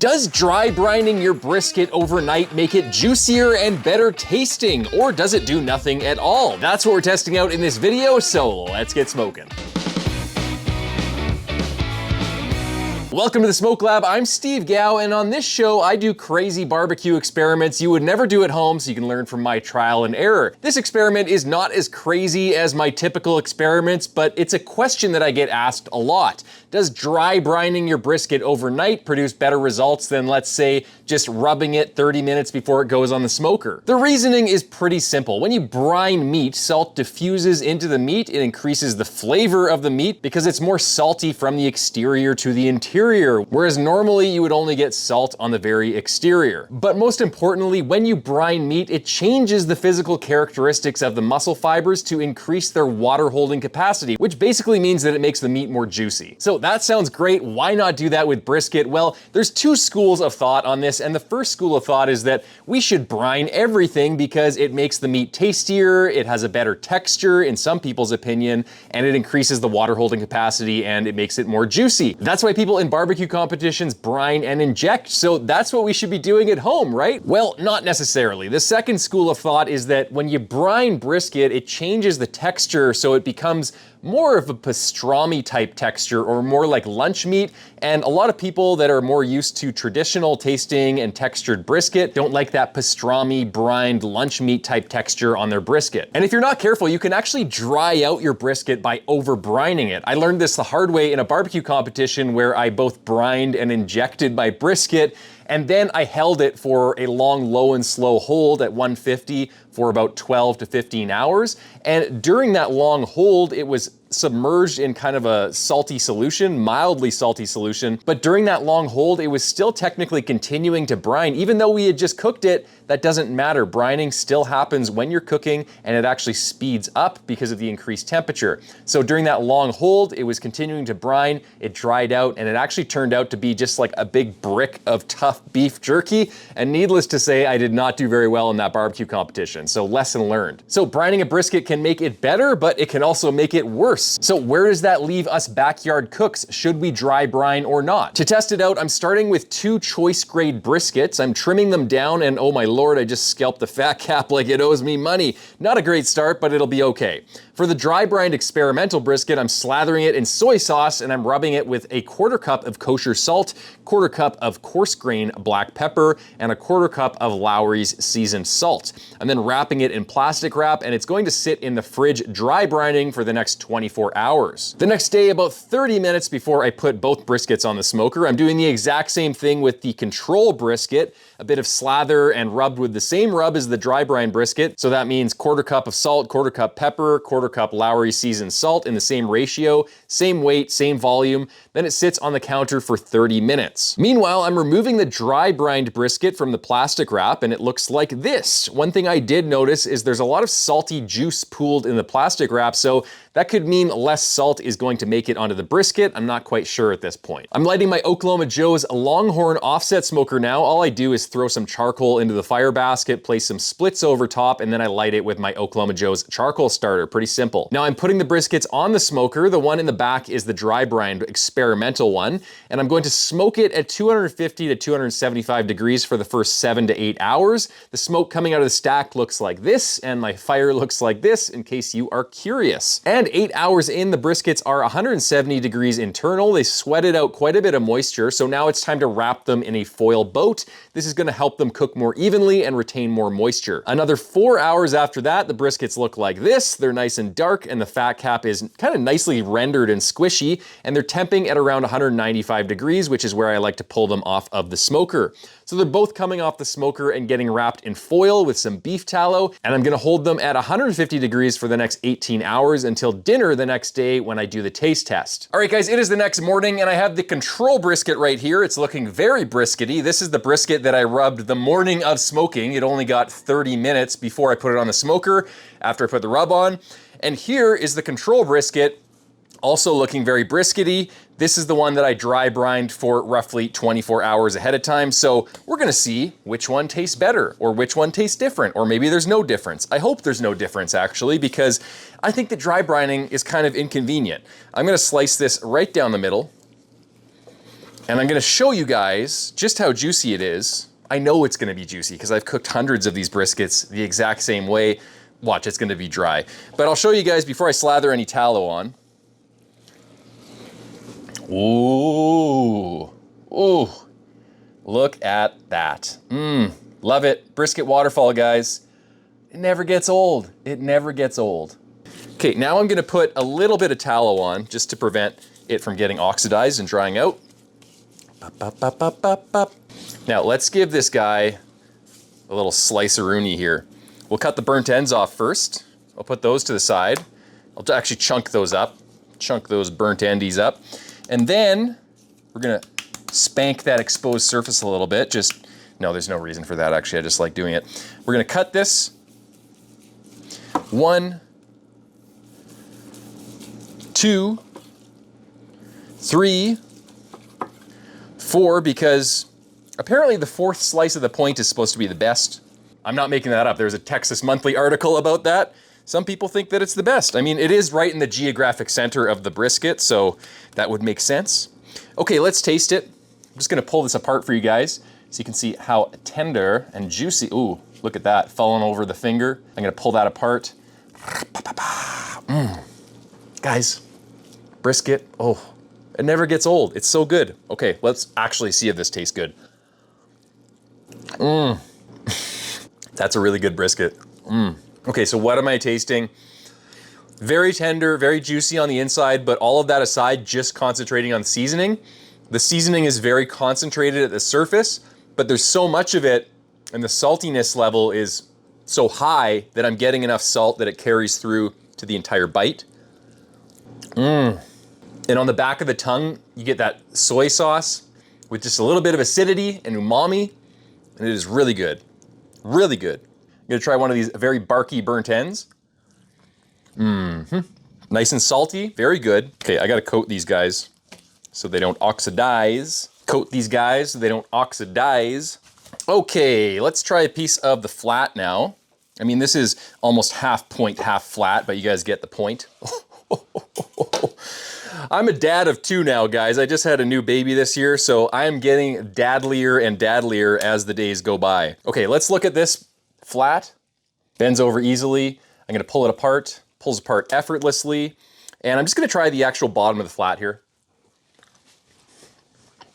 Does dry brining your brisket overnight make it juicier and better tasting, or does it do nothing at all? That's what we're testing out in this video, so let's get smoking. Welcome to the Smoke Lab. I'm Steve Gao, and on this show, I do crazy barbecue experiments you would never do at home, so you can learn from my trial and error. This experiment is not as crazy as my typical experiments, but it's a question that I get asked a lot. Does dry brining your brisket overnight produce better results than, let's say, just rubbing it 30 minutes before it goes on the smoker? The reasoning is pretty simple. When you brine meat, salt diffuses into the meat. It increases the flavor of the meat because it's more salty from the exterior to the interior, whereas normally you would only get salt on the very exterior. But most importantly, when you brine meat, it changes the physical characteristics of the muscle fibers to increase their water holding capacity, which basically means that it makes the meat more juicy. So that sounds great. Why not do that with brisket? Well, there's two schools of thought on this, and the first school of thought is that we should brine everything because it makes the meat tastier, it has a better texture in some people's opinion, and it increases the water holding capacity and it makes it more juicy. That's why people in barbecue competitions brine and inject, so that's what we should be doing at home, right? Well, not necessarily. The second school of thought is that when you brine brisket, it changes the texture so it becomes more of a pastrami type texture, or more like lunch meat, and a lot of people that are more used to traditional tasting and textured brisket don't like that pastrami, brined lunch meat type texture on their brisket. And if you're not careful, you can actually dry out your brisket by over brining it. I learned this the hard way in a barbecue competition where I both brined and injected my brisket, and then I held it for a long, low and slow hold at 150 for about 12 to 15 hours. And during that long hold, it was submerged in kind of a salty solution, mildly salty solution. But during that long hold, it was still technically continuing to brine. Even though we had just cooked it, that doesn't matter. Brining still happens when you're cooking, and it actually speeds up because of the increased temperature. So during that long hold, it was continuing to brine, it dried out, and it actually turned out to be just like a big brick of tough beef jerky. And needless to say, I did not do very well in that barbecue competition. So lesson learned. So brining a brisket can make it better, but it can also make it worse. So where does that leave us backyard cooks? Should we dry brine or not? To test it out, I'm starting with 2 choice grade briskets. I'm trimming them down, and oh my lord, I just scalped the fat cap like it owes me money. Not a great start, but it'll be okay. For the dry brined experimental brisket, I'm slathering it in soy sauce, and I'm rubbing it with a 1/4 cup of kosher salt, 1/4 cup of coarse grain black pepper, and a 1/4 cup of Lowry's seasoned salt. I'm then wrapping it in plastic wrap, and it's going to sit in the fridge dry brining for the next 24 hours. The next day, about 30 minutes before I put both briskets on the smoker, I'm doing the exact same thing with the control brisket, a bit of slather and rubbed with the same rub as the dry brine brisket. So that means 1/4 cup of salt, 1/4 cup pepper, 1/4 cup Lowry seasoned salt in the same ratio, same weight, same volume. Then it sits on the counter for 30 minutes. Meanwhile, I'm removing the dry brined brisket from the plastic wrap, and it looks like this. One thing I did notice is there's a lot of salty juice pooled in the plastic wrap, so that could mean less salt is going to make it onto the brisket. I'm not quite sure at this point. I'm lighting my Oklahoma Joe's Longhorn offset smoker now. All I do is throw some charcoal into the fire basket, place some splits over top, and then I light it with my Oklahoma Joe's charcoal starter. Pretty simple. Now I'm putting the briskets on the smoker. The one in the back is the dry brined experimental one, and I'm going to smoke it at 250 to 275 degrees for the first 7 to 8 hours. The smoke coming out of the stack looks like this, and my fire looks like this, in case you are curious. And 8 hours in, the briskets are 170 degrees internal. They sweated out quite a bit of moisture, so now it's time to wrap them in a foil boat. This is gonna help them cook more evenly and retain more moisture. Another 4 hours after that, the briskets look like this. They're nice and dark, and the fat cap is kind of nicely rendered and squishy, and they're temping at around 195 degrees, which is where I like to pull them off of the smoker. So they're both coming off the smoker and getting wrapped in foil with some beef tallow, and I'm gonna hold them at 150 degrees for the next 18 hours until dinner the next day when I do the taste test. All right guys, it is the next morning, and I have the control brisket right here. It's looking very briskety. This is the brisket that I rubbed the morning of smoking. It only got 30 minutes before I put it on the smoker after I put the rub on. And here is the control brisket, also looking very briskety. This is the one that I dry brined for roughly 24 hours ahead of time. So we're gonna see which one tastes better, or which one tastes different, or maybe there's no difference. I hope there's no difference actually, because I think that dry brining is kind of inconvenient. I'm gonna slice this right down the middle. And I'm gonna show you guys just how juicy it is. I know it's gonna be juicy because I've cooked hundreds of these briskets the exact same way. Watch, it's gonna be dry. But I'll show you guys before I slather any tallow on. Ooh, ooh, look at that. Love it. Brisket waterfall, guys. It never gets old. It never gets old. Okay, now I'm gonna put a little bit of tallow on just to prevent it from getting oxidized and drying out. Now let's give this guy a little sliceroonie here. We'll cut the burnt ends off first. I'll put those to the side. I'll actually chunk those up, chunk those burnt endies up. And then we're gonna spank that exposed surface a little bit. No, there's no reason for that actually, I just like doing it. We're gonna cut this 1, 2, 3, 4, because apparently the 4th slice of the point is supposed to be the best. I'm not making that up. There's a Texas Monthly article about that. Some people think that it's the best. I mean, it is right in the geographic center of the brisket, so that would make sense. Okay, let's taste it. I'm just gonna pull this apart for you guys so you can see how tender and juicy. Ooh, look at that, falling over the finger. I'm gonna pull that apart. Guys, brisket, oh, it never gets old. It's so good. Okay, let's actually see if this tastes good. That's a really good brisket. Okay, so what am I tasting? Very tender, very juicy on the inside, but all of that aside, just concentrating on the seasoning. The seasoning is very concentrated at the surface, but there's so much of it, and the saltiness level is so high that I'm getting enough salt that it carries through to the entire bite. And on the back of the tongue, you get that soy sauce with just a little bit of acidity and umami, and it is really good. Really good. I'm gonna try one of these very barky burnt ends. Nice and salty, very good. Okay, I gotta coat these guys so they don't oxidize. Coat these guys so they don't oxidize. Okay, let's try a piece of the flat now. I mean, this is almost half point, half flat, but you guys get the point. I'm a dad of 2 now, guys. I just had a new baby this year, so I am getting dadlier and dadlier as the days go by. Okay, let's look at this flat. Bends over easily. I'm gonna pull it apart, pulls apart effortlessly, and I'm just gonna try the actual bottom of the flat here.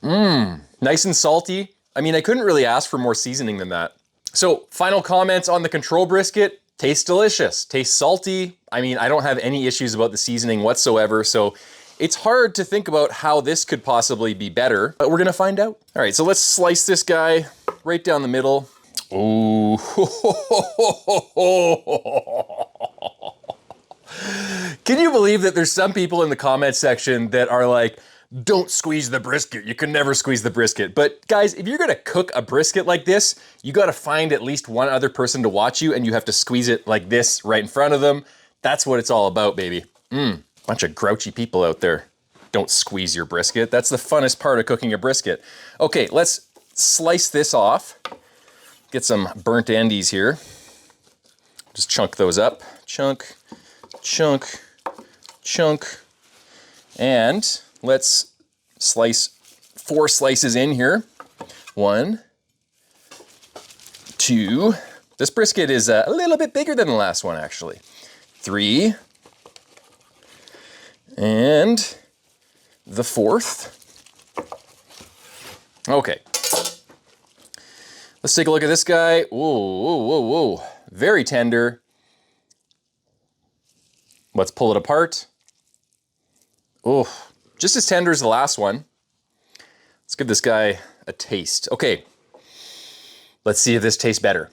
Nice and salty. I mean, I couldn't really ask for more seasoning than that. So, final comments on the control brisket. Tastes delicious, tastes salty. I mean, I don't have any issues about the seasoning whatsoever, so it's hard to think about how this could possibly be better, but we're gonna find out. All right, so let's slice this guy right down the middle. Ooh. Can you believe that there's some people in the comment section that are like, don't squeeze the brisket, you can never squeeze the brisket. But guys, if you're gonna cook a brisket like this, you gotta find at least one other person to watch you and you have to squeeze it like this right in front of them. That's what it's all about, baby. Bunch of grouchy people out there. Don't squeeze your brisket. That's the funnest part of cooking a brisket. Okay, let's slice this off. Get some burnt endies here. Just chunk those up. Chunk, chunk, chunk. And let's slice 4 slices in here. 1, 2. This brisket is a little bit bigger than the last one, actually. 3. And the 4th. Okay. Let's take a look at this guy. Whoa, whoa, whoa, whoa. Very tender. Let's pull it apart. Oh, just as tender as the last one. Let's give this guy a taste. Okay, let's see if this tastes better.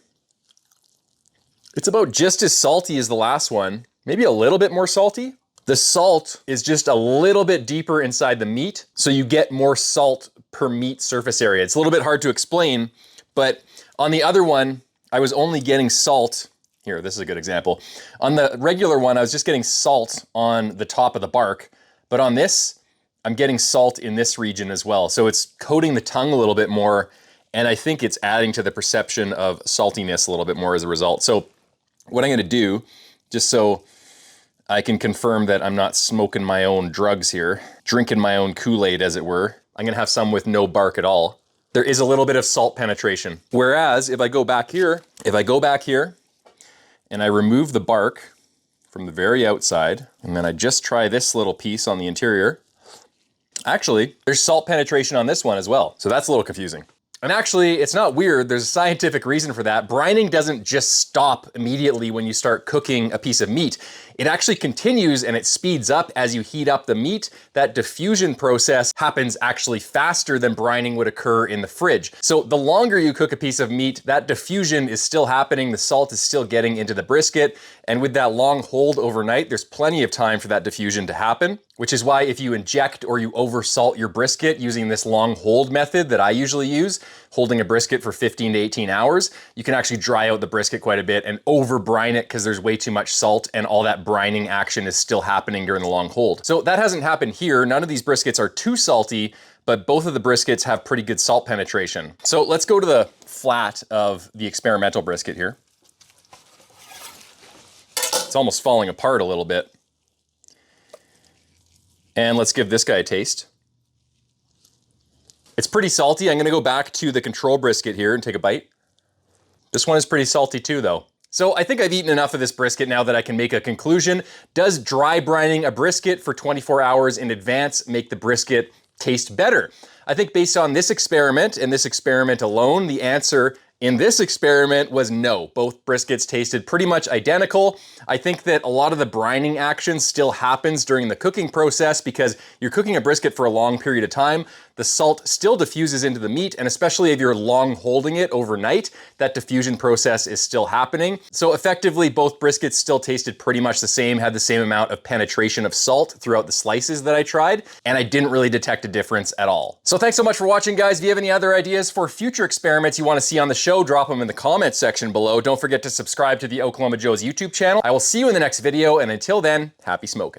It's about just as salty as the last one, maybe a little bit more salty. The salt is just a little bit deeper inside the meat, so you get more salt per meat surface area. It's a little bit hard to explain, but on the other one, I was only getting salt. Here, this is a good example. On the regular one, I was just getting salt on the top of the bark, but on this, I'm getting salt in this region as well. So it's coating the tongue a little bit more, and I think it's adding to the perception of saltiness a little bit more as a result. So what I'm gonna do, just so I can confirm that I'm not smoking my own drugs here, drinking my own Kool-Aid as it were, I'm gonna have some with no bark at all. There is a little bit of salt penetration. Whereas if I go back here and I remove the bark from the very outside, and then I just try this little piece on the interior, actually, there's salt penetration on this one as well. So that's a little confusing. And actually, it's not weird, there's a scientific reason for that. Brining doesn't just stop immediately when you start cooking a piece of meat. It actually continues and it speeds up as you heat up the meat. That diffusion process happens actually faster than brining would occur in the fridge. So the longer you cook a piece of meat, that diffusion is still happening, the salt is still getting into the brisket, and with that long hold overnight, there's plenty of time for that diffusion to happen, which is why if you inject or you oversalt your brisket using this long hold method that I usually use, holding a brisket for 15 to 18 hours, you can actually dry out the brisket quite a bit and over brine it because there's way too much salt and all that brining action is still happening during the long hold. So that hasn't happened here. None of these briskets are too salty, but both of the briskets have pretty good salt penetration. So let's go to the flat of the experimental brisket here. It's almost falling apart a little bit. And let's give this guy a taste. It's pretty salty. I'm gonna go back to the control brisket here and take a bite. This one is pretty salty too though. So I think I've eaten enough of this brisket now that I can make a conclusion. Does dry brining a brisket for 24 hours in advance make the brisket taste better? I think based on this experiment and this experiment alone, the answer in this experiment was no. Both briskets tasted pretty much identical. I think that a lot of the brining action still happens during the cooking process because you're cooking a brisket for a long period of time. The salt still diffuses into the meat, and especially if you're long holding it overnight, that diffusion process is still happening. So effectively, both briskets still tasted pretty much the same, had the same amount of penetration of salt throughout the slices that I tried, and I didn't really detect a difference at all. So thanks so much for watching, guys. If you have any other ideas for future experiments you want to see on the show, drop them in the comments section below. Don't forget to subscribe to the Oklahoma Joe's YouTube channel. I will see you in the next video, and until then, happy smoking.